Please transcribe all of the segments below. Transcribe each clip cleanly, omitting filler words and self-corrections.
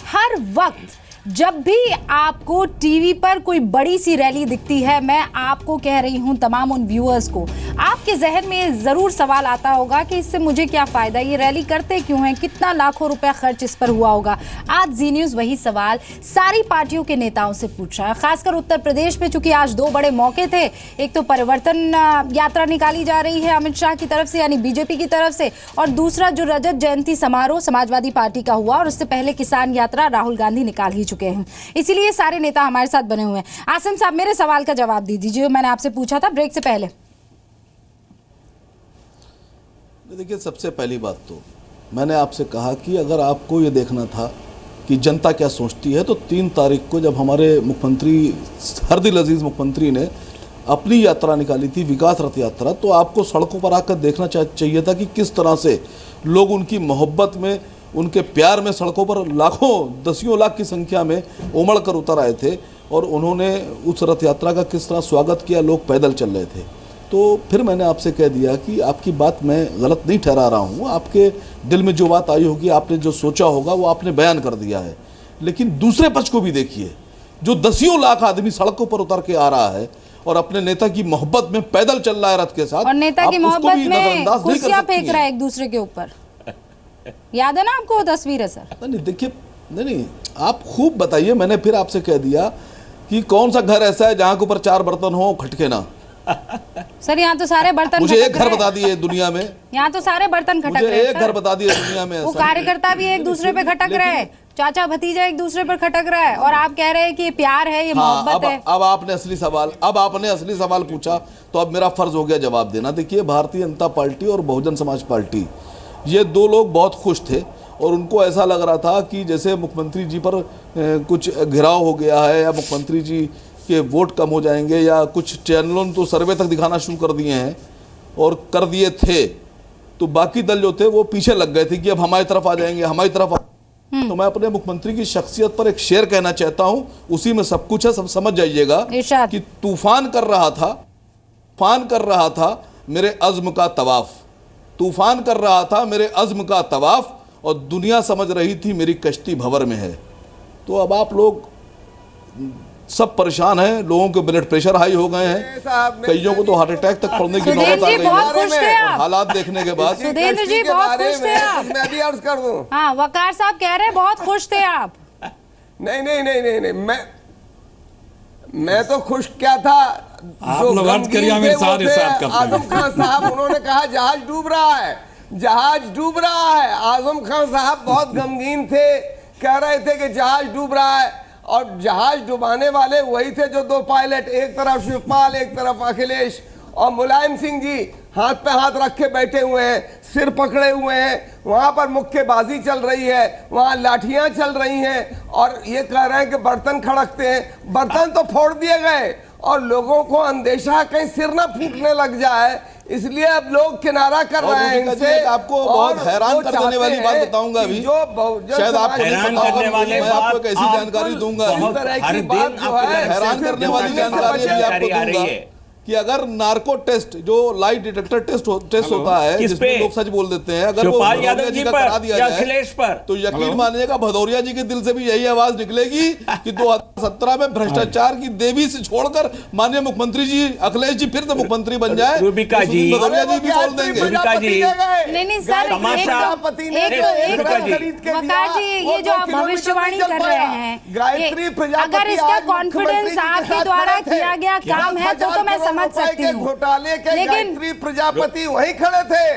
हर वक्त जब भी आपको टीवी पर कोई बड़ी सी रैली दिखती है, मैं आपको कह रही हूं, तमाम उन व्यूअर्स को, आपके जहन में जरूर सवाल आता होगा कि इससे मुझे क्या फायदा, ये रैली करते क्यों हैं, कितना लाखों रुपया खर्च इस पर हुआ होगा। आज जी न्यूज वही सवाल सारी पार्टियों के नेताओं से पूछ रहा है, खासकर उत्तर प्रदेश में, चूंकि आज दो बड़े मौके थे। एक तो परिवर्तन यात्रा निकाली जा रही है अमित शाह की तरफ से, यानी बीजेपी की तरफ से, और दूसरा जो रजत जयंती समारोह समाजवादी पार्टी का हुआ, और उससे पहले किसान यात्रा राहुल गांधी निकाल ही चुके हैं। इसीलिए सारे नेता हमारे साथ बने हुए हैं। आसिम साहब, मेरे सवाल का जवाब दीजिए जो मैंने आपसे पूछा था ब्रेक से पहले। देखिए, सबसे पहली बात तो मैंने आपसे कहा कि अगर आपको ये देखना था कि जनता क्या सोचती है, तो 3 तारीख को जब हमारे मुख्यमंत्री हरदिल अजीज मुख्यमंत्री ने अपनी यात्रा निकाली थी, विकास रथ यात्रा, तो आपको सड़कों पर आकर देखना चाहिए था कि किस तरह से लोग उनकी मोहब्बत में, उनके प्यार में सड़कों पर लाखों, दसियों लाख की संख्या में उमड़ कर उतर आए थे, और उन्होंने उस रथ यात्रा का किस तरह स्वागत किया। लोग पैदल चल रहे थे। तो फिर मैंने आपसे कह दिया कि आपकी बात मैं गलत नहीं ठहरा रहा हूँ, आपके दिल में जो बात आई होगी, आपने जो सोचा होगा, वो आपने बयान कर दिया है। लेकिन दूसरे पक्ष को भी देखिए, जो दसियों लाख आदमी सड़कों पर उतर के आ रहा है और अपने नेता की मोहब्बत में पैदल चल रहा है रथ के साथ, और नेता की मोहब्बत में कुर्सियां फेंक रहा है एक दूसरे के ऊपर। याद है ना आपको वो तस्वीर है सर? नहीं, देखिए, नहीं, आप खूब बताइए। मैंने फिर आपसे कह दिया कि कौन सा घर ऐसा है जहां के ऊपर 4 बर्तन हो, खटके ना। सर, यहाँ तो सारे बर्तन, मुझे एक घर बता दिए दुनिया में, यहाँ तो सारे बर्तन खटक रहे हैं। मुझे एक घर बता दिए दुनिया में। वो कार्यकर्ता भी एक दूसरे पे खटक रहे हैं, चाचा भतीजा एक दूसरे पर खटक रहा है, और आप कह रहे हैं कि ये प्यार है, ये मोहब्बत है। अब आपने असली सवाल पूछा, तो अब मेरा फर्ज हो गया जवाब देना। देखिए, भारतीय जनता पार्टी और बहुजन समाज पार्टी, ये 2 लोग बहुत खुश थे, और उनको ऐसा लग रहा था कि जैसे मुख्यमंत्री जी पर कुछ घिराव हो गया है, या मुख्यमंत्री जी के वोट कम हो जाएंगे, या कुछ चैनलों ने तो सर्वे तक दिखाना शुरू कर दिए हैं और कर दिए थे, तो बाकी दल जो थे वो पीछे लग गए थे कि अब हमारी तरफ आ जाएंगे, हमारी तरफ तो मैं अपने मुख्यमंत्री की शख्सियत पर एक शेर कहना चाहता हूं, उसी में सब कुछ है, सब समझ जाइएगा कि तूफान कर रहा था मेरे अज़्म का तवाफ, तूफान कर रहा था मेरे अज़्म का तवाफ, और दुनिया समझ रही थी मेरी कश्ती भंवर में है। तो अब आप लोग सब परेशान हैं, लोगों के ब्लड प्रेशर हाई हो गए हैं, कईयों को तो हार्ट अटैक तक पड़ने की नौबत आ गई है हालात देखने के बाद। सुधींद्र जी बहुत खुश थे आप। मैं भी अर्ज कर दूं। हाँ, वकार साहब कह रहे हैं बहुत खुश थे आप। नहीं, मैं तो खुश क्या था, जो आजम खान साहब, उन्होंने कहा जहाज डूब रहा है, जहाज डूब रहा है। आजम खान साहब बहुत गमगीन थे, कह रहे थे कि जहाज डूब रहा है, और जहाज डुबाने वाले वही थे जो 2 पायलट, एक तरफ शिवपाल, एक तरफ अखिलेश, और मुलायम सिंह जी हाथ पे हाथ रख के बैठे हुए हैं, सिर पकड़े हुए हैं। वहां पर मुक्केबाजी चल रही है, वहां लाठियां चल रही हैं, और ये कह रहे हैं कि बर्तन खड़कते हैं। बर्तन तो फोड़ दिए गए, और लोगों को अंदेशा कहीं सिर ना फूटने लग जाए, इसलिए अब लोग किनारा कर रहे हैं इनसे। आपको बहुत हैरान कर देने वाली बात बताऊंगा अभी, शायद आपको हैरान करने वाले, मैं आपको एक ऐसी जानकारी दूंगा, हैरान करने वाली जानकारी अभी आपको दूंगा कि अगर नार्को टेस्ट, जो लाई डिटेक्टर टेस्ट होता है, जिसमें लोग सच बोल देते हैं, अगर वो भदौरिया जी का करा दिया जाए, तो यकीन मानिएगा भदौरिया जी के दिल से भी यही आवाज निकलेगी कि 2017 में भ्रष्टाचार की देवी से छोड़कर माननीय मुख्यमंत्री जी, अखिलेश जी फिर से मुख्यमंत्री बन जाए। रूबिका जी, भदौरिया जी भी बोल देंगे। नहीं सर, वकार जी, ये जो आप भविष्यवाणी कर रहे हैं, अगर इसका कॉन्फिडेंस आपके द्वारा किया गया काम है तो मैं समझ सकती हूँ। घोटाले के गायत्री प्रजापति वहीं खड़े थे,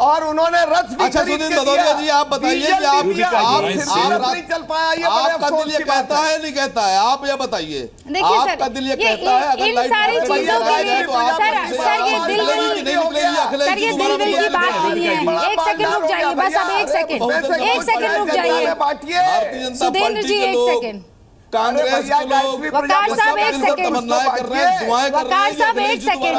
और उन्होंने रथ भी अच्छा, सुनील भदौरिया जी, आप बताइए कि आप नहीं चल पाया, ये आपका दिल ये कहता है नहीं कहता है, आप ये बताइए, आपका दिल ये कहता है अगर इन सारी चीजों के लिए सर, ये दिल की बात नहीं है। एक सेकंड रुक जाइए, बस अब एक सेकंड रुक जाइए। सुधींद्र जी, एक सेकंड। कांग्रेस भैया, के लोग वकार साहब, एक मिलकर सेकंड। तमन्नाएं कर रहे हैं, दुआएं कर रहे वकार हैं। साहब, एक सेकंड।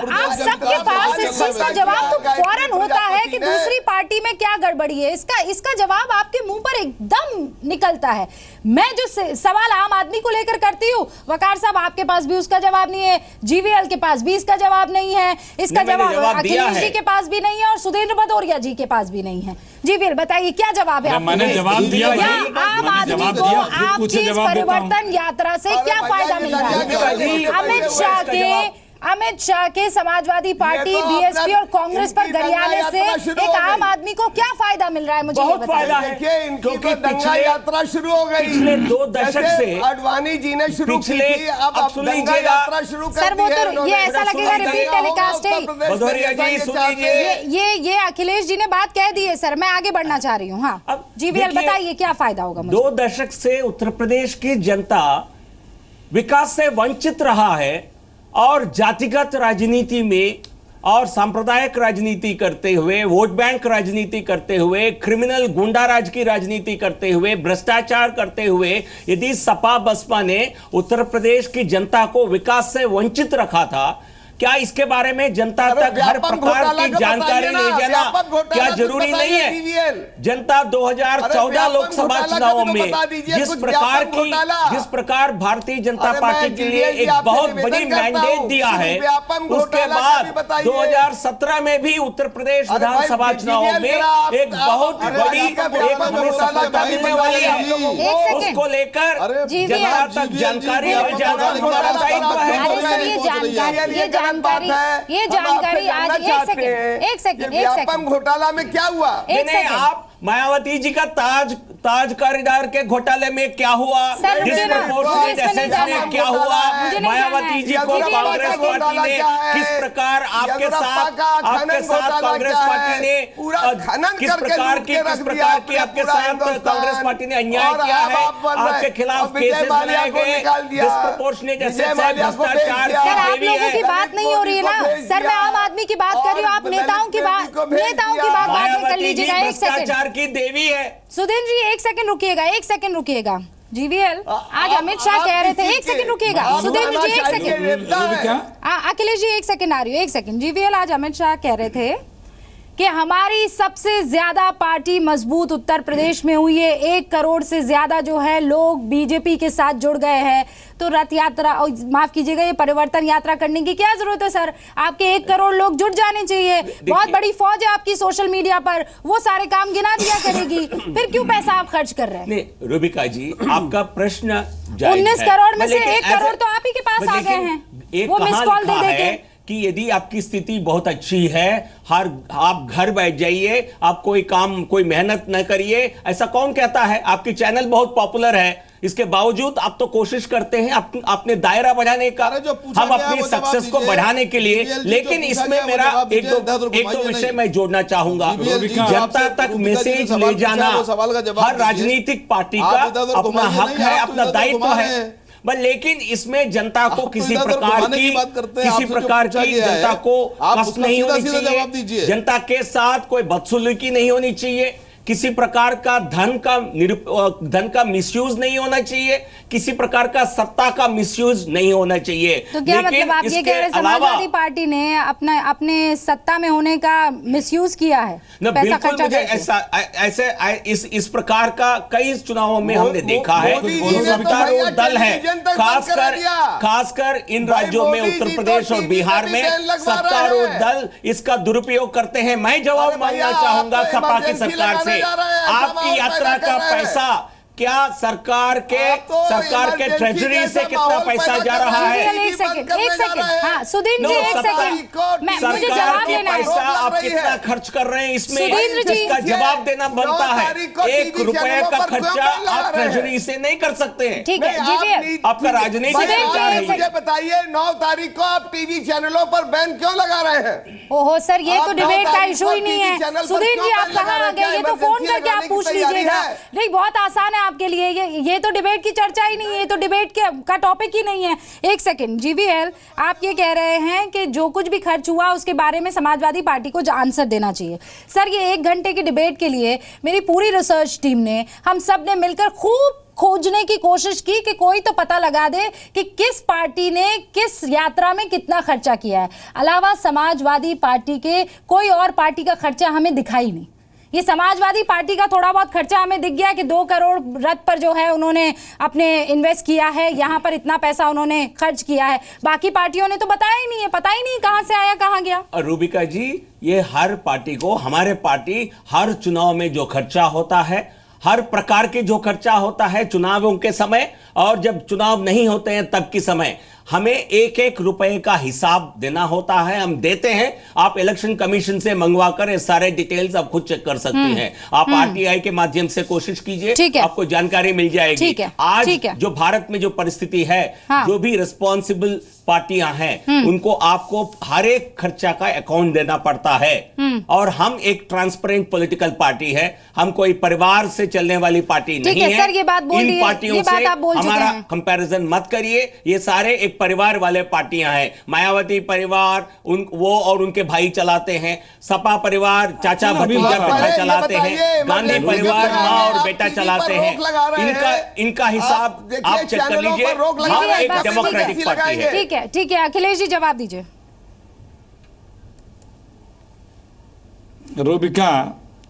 आप सबके पास इस चीज का जवाब तो फौरन होता है कि दूसरी पार्टी में क्या गड़बड़ी है, इसका जवाब आपके मुंह पर एकदम निकलता है। मैं जो सवाल आम आदमी को लेकर करती हूँ, वकार साहब आपके पास भी उसका जवाब नहीं है, जीवीएल के पास भी इसका जवाब नहीं है, इसका जवाब अखिलेश जी के पास भी नहीं है और सुधीर भदौरिया जी के पास भी नहीं है। जीवीएल बताइए क्या जवाब है? मैंने जवाब दिया, आम आदमी को आपकी इस परिवर्तन यात्रा से क्या फायदा मिल रहा है? अमित शाह के समाजवादी पार्टी, बीएसपी और कांग्रेस पर गरियाने से एक आम आदमी को क्या फायदा मिल रहा है? मुझे बहुत फायदा है, क्योंकि दंगा यात्रा शुरू हो गई। पिछले 2 दशक से अडवाणी जी ने शुरू की थी, अब दंगा यात्रा शुरू कर दी है। सर, वो तो ये ऐसा लगेगा रिपीट टेलीकास्ट है। भदौरिया जी सुनिए, ये अखिलेश जी ने बात कह दी है सर, मैं आगे बढ़ना चाह रही हूँ। हाँ जीवीएल बताइए क्या फायदा होगा मुझे? 2 दशक से उत्तर प्रदेश की जनता विकास से वंचित रहा है और जातिगत राजनीति में और सांप्रदायिक राजनीति करते हुए, वोट बैंक राजनीति करते हुए, क्रिमिनल गुंडाराज की राजनीति करते हुए, भ्रष्टाचार करते हुए यदि सपा बसपा ने उत्तर प्रदेश की जनता को विकास से वंचित रखा था, क्या इसके बारे में जनता तक हर प्रकार की जानकारी ले जाना क्या जरूरी नहीं है? जनता 2014 लोकसभा चुनावों में जिस प्रकार भारतीय जनता पार्टी के लिए एक बहुत बड़ी मैंडेट दिया है, उसके बाद 2017 में भी उत्तर प्रदेश विधानसभा चुनावों में एक बहुत बड़ी हमें सफलता मिलने वाली है। उसको लेकर जनता तक जानकारी ले जाना हमारा दायित्व है। ये जानकारी आज एक सेकंड घोटाला में क्या हुआ? आप मायावती जी का ताज कॉरिडोर के घोटाले में क्या हुआ, डिस्प्रोपोर्शनेट एसेट्स में क्या हुआ, मायावती जी को कांग्रेस पार्टी ने किस प्रकार आपके साथ कांग्रेस पार्टी ने किस प्रकार की आपके साथ कांग्रेस पार्टी ने अन्याय किया है, आपके खिलाफ केसेस बनाए गए, डिस्प्रोपोर्शनेट एसेट्स है, भ्रष्टाचार की बात नहीं हो रही है ना सर, मैं आम आदमी की बात कर रही हूँ, आप नेताओं की बात कर लीजिएगा। एक सेकंड की देवी है सुधीर जी, एक सेकंड रुकिएगा। जीवीएल आज अमित शाह कह रहे थे, एक सेकंड रुकिएगा सुधीर जी, एक सेकंड अखिलेश जी, एक सेकंड आ रही हो, एक सेकंड। जीवीएल आज अमित शाह कह रहे थे कि हमारी सबसे ज्यादा पार्टी मजबूत उत्तर प्रदेश में हुई है, 1 करोड़ से ज्यादा जो है लोग बीजेपी के साथ जुड़ गए हैं, तो रथ यात्रा, माफ कीजिएगा, ये परिवर्तन यात्रा करने की क्या जरूरत है सर? आपके 1 करोड़ लोग जुट जाने चाहिए, बहुत बड़ी फौज है आपकी सोशल मीडिया पर, वो सारे काम गिना दिया करेगी, फिर क्यों पैसा आप खर्च कर रहे हैं? नहीं रूबिका जी, आपका प्रश्न 19 करोड़ में से 1 करोड़ तो आप ही के पास आ गए हैं, वो मिस कॉल दे देंगे कि यदि आपकी स्थिति बहुत अच्छी है, आप घर बैठ जाइए, आप कोई मेहनत न करिए, ऐसा कौन कहता है? आपकी चैनल बहुत पॉपुलर है, इसके बावजूद आप तो कोशिश करते हैं अपने दायरा बढ़ाने का, हम अपनी सक्सेस को बढ़ाने के लिए। लेकिन इसमें मेरा एक दो विषय मैं जोड़ना चाहूंगा। जनता तक मैसेज ले जाना हर राजनीतिक पार्टी का अपना हक है, अपना दायित्व है, लेकिन इसमें जनता को किसी प्रकार की जनता को कष्ट नहीं होनी चाहिए, जनता के साथ कोई बदसलूकी नहीं होनी चाहिए, किसी प्रकार का धन का मिसयूज नहीं होना चाहिए, किसी प्रकार का सत्ता का मिसयूज नहीं होना चाहिए। तो क्या मतलब आप ये कह रहे हैं समाजवादी पार्टी ने अपने सत्ता में होने का मिसयूज किया है? पैसा खर्चा ऐसे इस प्रकार का कई चुनावों में हमने देखा है। सत्तारूढ़ दल है, खासकर इन राज्यों में उत्तर प्रदेश और बिहार में सत्तारूढ़ दल इसका दुरुपयोग करते हैं। मैं जवाब मांगना चाहूंगा सपा की सरकार से, आपकी यात्रा का पैसा क्या सरकार के ट्रेजरी से कितना पैसा जा रहा है? एक सेकंड हाँ सुधीर जी, एक सेकंड, मुझे जवाब देना है। पैसा आप कितना खर्च कर रहे हैं इसमें, इसका जवाब देना बनता है। 1 रुपए का खर्चा आप ट्रेजरी से नहीं कर सकते हैं। ठीक है जी, आपका राजनीतिक मुझे बताइए 9 तारीख को आप टीवी चैनलों पर बैन क्यों लगा रहे हैं? ओहो सर, ये तो डिबेट का इशू ही नहीं है। सुधीर जी आप कहाँ आ गए? ये तो फोन करके आप पूछ लीजिएगा। नहीं, बहुत आसान है, आपके लिए? ये तो डिबेट की चर्चा ही नहीं है, ये तो डिबेट का टॉपिक ही नहीं है। एक सेकंड, जीवीएल, आप ये कह रहे हैं कि जो कुछ भी खर्च हुआ उसके बारे में समाजवादी पार्टी को आंसर देना चाहिए। सर, ये 1 घंटे की डिबेट के लिए मेरी पूरी रिसर्च टीम ने, हम सब ने मिलकर खूब खोजने की कोशिश की कि कोई तो पता लगा दे कि किस पार्टी ने किस यात्रा में कितना खर्चा किया है। अलावा समाजवादी पार्टी के कोई और पार्टी का खर्चा हमें दिखाई नहीं। ये समाजवादी पार्टी का थोड़ा बहुत खर्चा हमें दिख गया कि 2 करोड़ रथ पर जो है उन्होंने अपने इन्वेस्ट किया है, यहाँ पर इतना पैसा उन्होंने खर्च किया है। बाकी पार्टियों ने तो बताया ही नहीं है, पता ही नहीं कहां से आया कहां गया। रूबिका जी, ये हर पार्टी को, हमारे पार्टी हर चुनाव में जो खर्चा होता है, हर प्रकार के जो खर्चा होता है चुनावों के समय और जब चुनाव नहीं होते हैं तब के समय, हमें 1-1 रुपए का हिसाब देना होता है। हम देते हैं। आप इलेक्शन कमीशन से मंगवाकर सारे डिटेल्स आप खुद चेक कर सकते हैं। आप आरटीआई के माध्यम से कोशिश कीजिए, आपको जानकारी मिल जाएगी। आज जो भारत में जो परिस्थिति है, जो भी रिस्पॉन्सिबल पार्टियां हैं, उनको आपको हर एक खर्चा का अकाउंट देना पड़ता है। और हम एक ट्रांसपेरेंट पॉलिटिकल पार्टी है, हम कोई परिवार से चलने वाली पार्टी नहीं है। सर, ये बात बोल इन पार्टियों से हमारा कंपैरिजन मत करिए। ये सारे एक परिवार वाले पार्टियां हैं। मायावती परिवार वो और उनके भाई चलाते हैं, सपा परिवार चाचा भतीजा बेटा चलाते हैं, गांधी परिवार माँ और बेटा चलाते हैं। इनका हिसाब आप चेक कर लीजिए। हम एक डेमोक्रेटिक पार्टी है। ठीक है, अखिलेश जी जवाब दीजिए। रूबिका,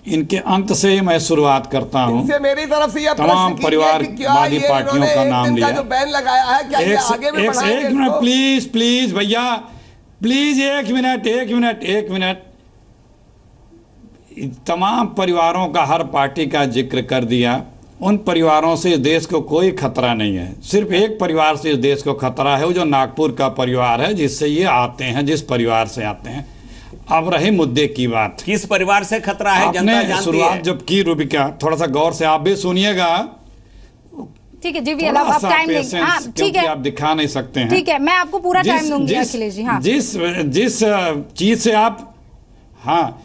इनके अंत से ही मैं शुरुआत करता हूं। मेरी तरफ से तमाम परिवारवादी पार्टियों का नाम लिया। जो बैन लगाया है, क्या ये आगे भी बढ़ाएंगे? एक मिनट प्लीज भैया, प्लीज एक मिनट। तमाम परिवारों का, हर पार्टी का जिक्र कर दिया। उन परिवारों से इस देश को कोई खतरा नहीं है। सिर्फ एक परिवार से इस देश को खतरा है, वो जो नागपुर का परिवार है, जिससे ये आते हैं, जिस परिवार से आते हैं। अब रहे मुद्दे की बात, किस परिवार से खतरा है जनता जानती है। शुरुआत जब की रूबिका, थोड़ा सा गौर से आप भी सुनिएगा। ठीक है जी, आप टाइम देंगे। हाँ, ठीक है, आप दिखा नहीं सकते हैं। ठीक है, मैं आपको पूरा टाइम दूंगी अखिलेश जी। हाँ, जिस चीज से आप, हाँ,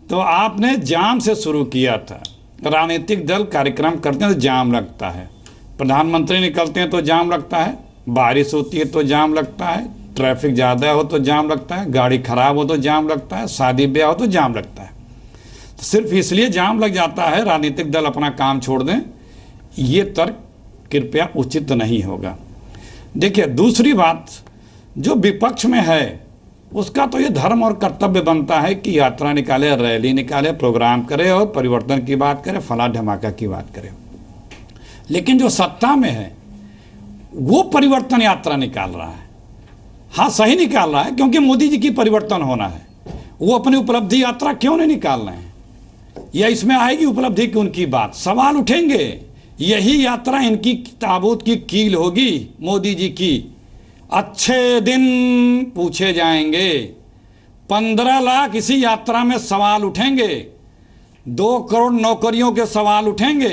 तो आपने जाम से शुरू किया था। राजनीतिक दल कार्यक्रम करते हैं तो जाम लगता है, प्रधानमंत्री निकलते हैं तो जाम लगता है, बारिश होती है तो जाम लगता है, ट्रैफिक ज़्यादा हो तो जाम लगता है, गाड़ी खराब हो तो जाम लगता है, शादी ब्याह हो तो जाम लगता है। तो सिर्फ इसलिए जाम लग जाता है राजनीतिक दल अपना काम छोड़ दें, ये तर्क कृपया उचित नहीं होगा। देखिए, दूसरी बात, जो विपक्ष में है उसका तो ये धर्म और कर्तव्य बनता है कि यात्रा निकाले, रैली निकाले, प्रोग्राम करे और परिवर्तन की बात करे, फला धमाका की बात करे। लेकिन जो सत्ता में है वो परिवर्तन यात्रा निकाल रहा है। हाँ, सही निकाल रहा है, क्योंकि मोदी जी की परिवर्तन होना है। वो अपनी उपलब्धि यात्रा क्यों नहीं निकाल रहे हैं? या इसमें आएगी उपलब्धि की उनकी बात? सवाल उठेंगे। यही यात्रा इनकी ताबूत की कील होगी, मोदी जी की। अच्छे दिन पूछे जाएंगे। 15 लाख इसी यात्रा में सवाल उठेंगे। 2 करोड़ नौकरियों के सवाल उठेंगे।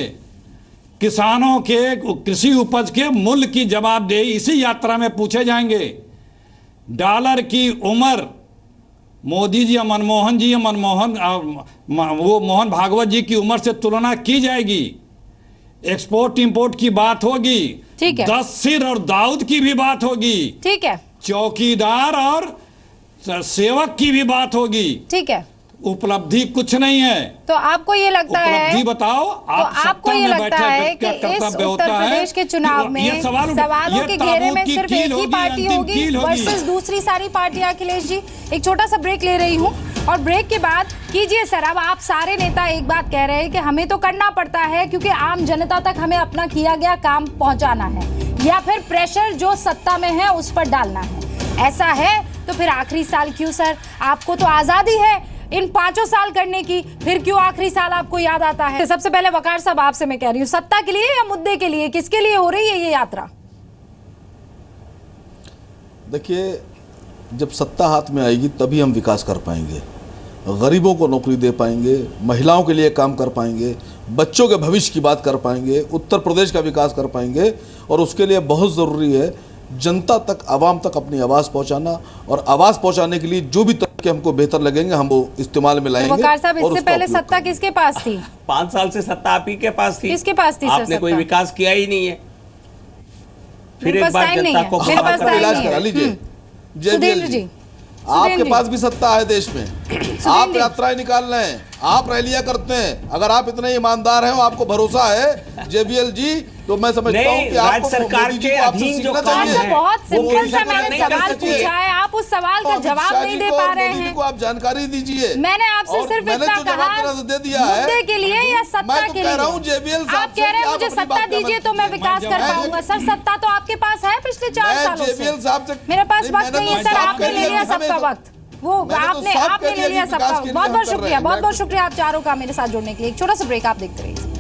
किसानों के कृषि उपज के मूल्य की जवाबदेही इसी यात्रा में पूछे जाएंगे। डॉलर की उम्र, मोदी जी या मनमोहन जी या वो मोहन भागवत जी की उम्र से तुलना की जाएगी। एक्सपोर्ट इंपोर्ट की बात होगी। ठीक है। 10 सिर और दाऊद की भी बात होगी। ठीक है। चौकीदार और सेवक की भी बात होगी। ठीक है। उपलब्धि कुछ नहीं है। तो आपको ये लगता है, उपलब्धि बताओ। तो आपको ये लगता है कि इस उत्तर प्रदेश के चुनाव में सवालों के घेरे में सिर्फ एक ही पार्टी होगी वर्सेस दूसरी सारी पार्टियां? अखिलेश जी, एक छोटा सा ब्रेक ले रही हूँ और ब्रेक के बाद कीजिए सर। अब आप सारे नेता एक बात कह रहे हैं कि हमें तो करना पड़ता है क्योंकि आम जनता तक हमें अपना किया गया काम पहुंचाना है, या फिर प्रेशर जो सत्ता में है उस पर डालना है। ऐसा है तो फिर आखिरी साल क्यों सर? आपको तो आजादी है इन 5 साल करने की, फिर क्यों आखिरी साल आपको याद आता है? सबसे पहले वकार साहब आपसे मैं कह रही हूँ, सत्ता के लिए या मुद्दे के लिए, किसके लिए हो रही है ये यात्रा? देखिए, जब सत्ता हाथ में आएगी तभी हम विकास कर पाएंगे, गरीबों को नौकरी दे पाएंगे, महिलाओं के लिए काम कर पाएंगे, बच्चों के भविष्य की बात कर पाएंगे, उत्तर प्रदेश का विकास कर पाएंगे। और उसके लिए बहुत ज़रूरी है जनता तक, आवाम तक अपनी आवाज़ पहुंचाना, और आवाज़ पहुंचाने के लिए जो भी तरीके हमको बेहतर लगेंगे हम वो इस्तेमाल में लाएंगे। वकार साहब, और इससे उसका पहले उपयोग सत्ता किसके पास थी? 5 साल से सत्ता आप ही के पास थी। किसके पास थी सर आपने कोई सत्ता? विकास किया ही नहीं है। फिर मेरे एक पास बार टाइम नहीं जनता है, को मेरे पास आपका टाइम इलाज नहीं करा है। लीजिए। सुधींद्र जी, आपके सुधींद्र पास जी। भी सत्ता है देश में, आप यात्राएं निकाल रहे हैं, आप रैलियां करते हैं। अगर आप इतने ईमानदार हैं और आपको भरोसा है जेबीएल जी, तो मैं समझता हूं नहीं, कि राज्य आपको सरकार मोदी जी के को आपसे अधीन जो सीखना काम चाहिए। अच्छा, बहुत वो सिंपल मोदी सा जी को मैंने नहीं कर सवाल सकते। पूछा है, आप उस सवाल का तो जवाब अमित नहीं शाह दे जी पा को और रहे मोदी जी हैं। को आप जानकारी दीजिए। मैंने आपसे और सिर्फ मैंने इतना तो जवाब कहा, तेरा से दे दिया है। मुद्दे के लिए या सत्ता मैं तो के कह रहा लिए? हूं JBL साहब आप कह रहे हैं से मुझे आप अपनी सत्ता बात पे दीजिए अमल तो मैं कीजिए। विकास कर मैं- पाऊंगा। सर, सत्ता तो आपके पास है पिछले 4 मैं सालों JBL से। साहब से मेरे पास नहीं, वक्त मैंने नहीं है तो सर, साफ आपने कह ले दिया लिया कि हमें सबका तो- वक्त। वो मैंने तो आपने साफ आपने कह ले दिया लिया कि सबका विकास वक्त। के लिए बहुत हम बहुत कर रहे शुक्रिया, हैं। बहुत बहुत शुक्रिया आप चारों का मेरे साथ जुड़ने के लिए। एक छोटा सा ब्रेक, आप देखते रहिए।